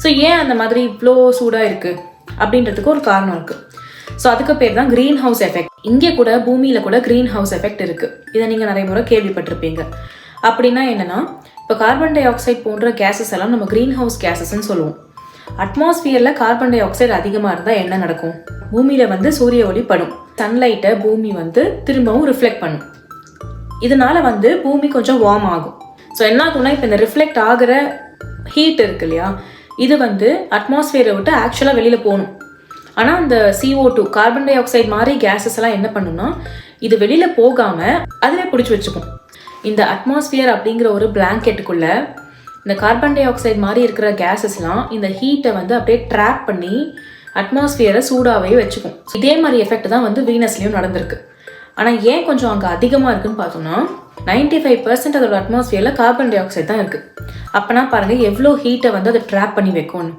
So ஏன் அந்த மாதிரி இவ்வளோ சூடாக இருக்குது அப்படின்றதுக்கு ஒரு காரணம் இருக்குது. ஸோ அதுக்கு பேர் தான் க்ரீன் ஹவுஸ் எஃபெக்ட். இங்கே கூட பூமியில் கூட க்ரீன் ஹவுஸ் எஃபெக்ட் இருக்குது. இதை நீங்கள் நிறைய முறை கேள்விப்பட்டிருப்பீங்க. அப்படின்னா என்னென்னா, இப்போ கார்பன் டை ஆக்சைடு போன்ற கேஸஸ் எல்லாம் நம்ம க்ரீன் ஹவுஸ் கேஸஸ்ன்னு சொல்லுவோம். அட்மாஸ்பியரில் கார்பன் டை ஆக்சைடு அதிகமாக இருந்தால் என்ன நடக்கும்? பூமியில் சூரிய ஒளி படும். சன்லைட்டை பூமி திரும்பவும் ரிஃப்ளெக்ட் பண்ணும். இதனால பூமி கொஞ்சம் வார்ம் ஆகும். ஸோ என்ன ஆகும்னா, இப்போ இந்த ரிஃப்ளெக்ட் ஆகிற ஹீட் இருக்கு இல்லையா, இது அட்மாஸ்பியரை விட்டு ஆக்சுவலாக வெளியில் போகணும். ஆனால் அந்த CO2 கார்பன் டை ஆக்சைடு மாதிரி கேஸஸ் எல்லாம் என்ன பண்ணுன்னா, இது வெளியில் போகாமல் அதுவே பிடிச்சி வச்சுக்கும். இந்த அட்மாஸ்பியர் அப்படிங்கிற ஒரு பிளாங்கெட்டுக்குள்ள இந்த கார்பன் டை ஆக்சைடு மாதிரி இருக்கிற கேஸஸ்லாம் இந்த ஹீட்டை அப்படியே ட்ராப் பண்ணி அட்மாஸ்பியரை சூடாகவே வச்சுக்கும். இதே மாதிரி எஃபெக்ட் தான் வீனஸ்லேயும் நடந்திருக்கு. ஆனால் ஏன் கொஞ்சம் அங்கே அதிகமாக இருக்குன்னு பார்த்தோம்னா, 95% அதோட அட்மாஸ்பியரில் கார்பன் டை ஆக்சைடு தான் இருக்குது. அப்போனா பாருங்கள் எவ்வளோ ஹீட்டை அதை ட்ராப் பண்ணி வைக்கும்னு.